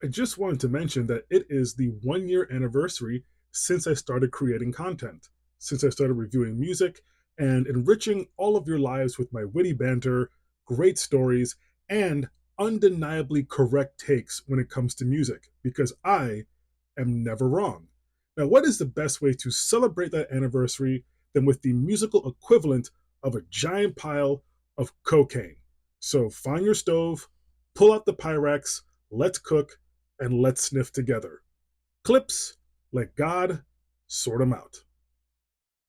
I just wanted to mention that it is the 1 year anniversary since I started creating content, since I started reviewing music and enriching all of your lives with my witty banter, great stories, and undeniably correct takes when it comes to music, because I am never wrong. Now, what is the best way to celebrate that anniversary than with the musical equivalent of a giant pile of cocaine? So find your stove, pull out the Pyrex, let's cook, and let's sniff together. Clips, let God sort them out.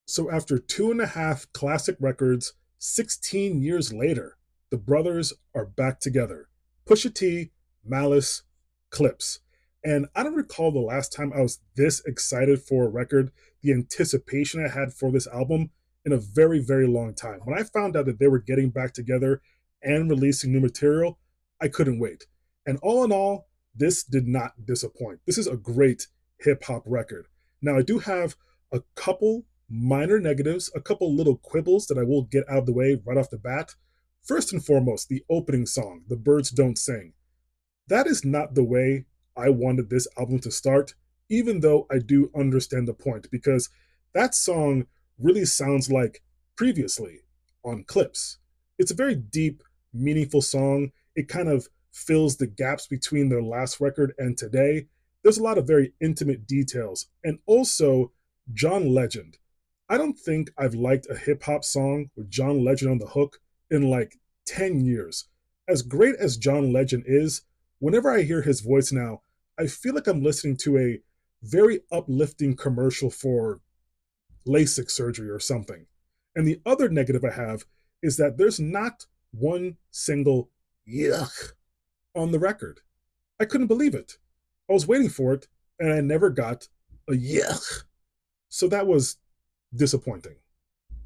So after 2.5 classic records, 16 years later, the brothers are back together. Pusha T, Malice, Clips. And I don't recall the last time I was this excited for a record, the anticipation I had for this album in a very, very long time. When I found out that they were getting back together and releasing new material, I couldn't wait. And all in all, this did not disappoint. This is a great hip hop record. Now, I do have a couple minor negatives, a couple little quibbles that I will get out of the way right off the bat. First and foremost, the opening song, The Birds Don't Sing. That is not the way I wanted this album to start, even though I do understand the point, because that song really sounds like Previously on Clips. It's a very deep, meaningful song. It kind of fills the gaps between their last record and today. There's a lot of very intimate details. And also, John Legend. I don't think I've liked a hip hop song with John Legend on the hook in like 10 years. As great as John Legend is, whenever I hear his voice now, I feel like I'm listening to a very uplifting commercial for LASIK surgery or something. And the other negative I have is that there's not one single yuck on the record. I couldn't believe it. I was waiting for it, and I never got a yuck. So that was disappointing.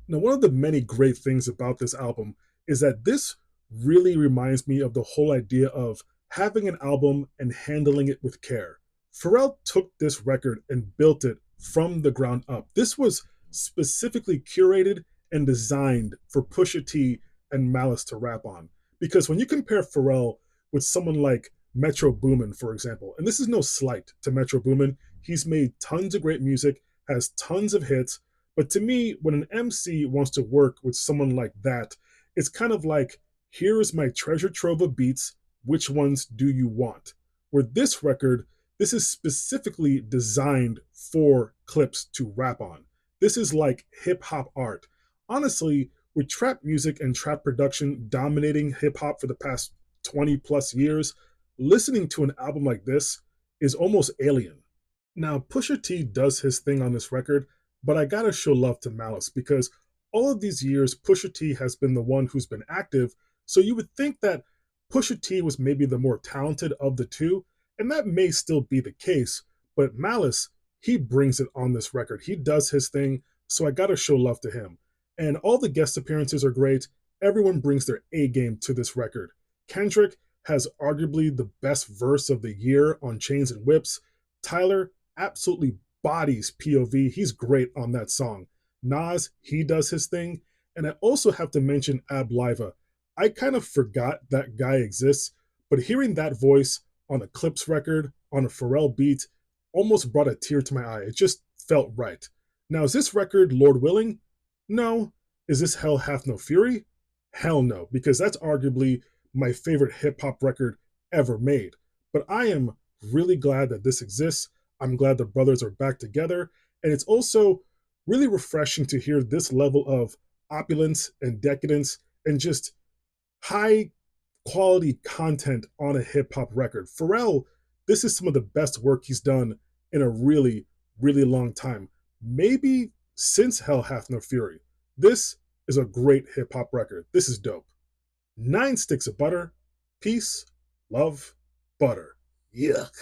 Now, one of the many great things about this album is that this really reminds me of the whole idea of having an album and handling it with care. Pharrell took this record and built it from the ground up. This was specifically curated and designed for Pusha T and Malice to rap on. Because when you compare Pharrell with someone like Metro Boomin, for example, and this is no slight to Metro Boomin, he's made tons of great music, has tons of hits, but to me, when an MC wants to work with someone like that, it's kind of like, here is my treasure trove of beats. Which ones do you want? Where this record, this is specifically designed for Clips to rap on. This is like hip hop art. Honestly, with trap music and trap production dominating hip hop for the past 20 plus years, listening to an album like this is almost alien. Now, Pusha T does his thing on this record, but I gotta show love to Malice because all of these years, Pusha T has been the one who's been active. So you would think that Pusha T was maybe the more talented of the two, and that may still be the case. But Malice, he brings it on this record. He does his thing, so I gotta show love to him. And all the guest appearances are great. Everyone brings their A game to this record. Kendrick has arguably the best verse of the year on Chains and Whips. Tyler absolutely bodies POV. He's great on that song. Nas, he does his thing. And I also have to mention Ab Liva. I kind of forgot that guy exists, but hearing that voice on a Clips record, on a Pharrell beat, almost brought a tear to my eye. It just felt right. Now, is this record Lord willing? No. Is this Hell Hath No Fury? Hell no, because that's arguably my favorite hip hop record ever made. But I am really glad that this exists. I'm glad the brothers are back together. And it's also really refreshing to hear this level of opulence and decadence and just high quality content on a hip hop record. Pharrell, this is some of the best work he's done in a really, really long time. Maybe since Hell Hath No Fury. This is a great hip hop record. This is dope. 9 sticks of butter. Peace, love, butter. Yuck.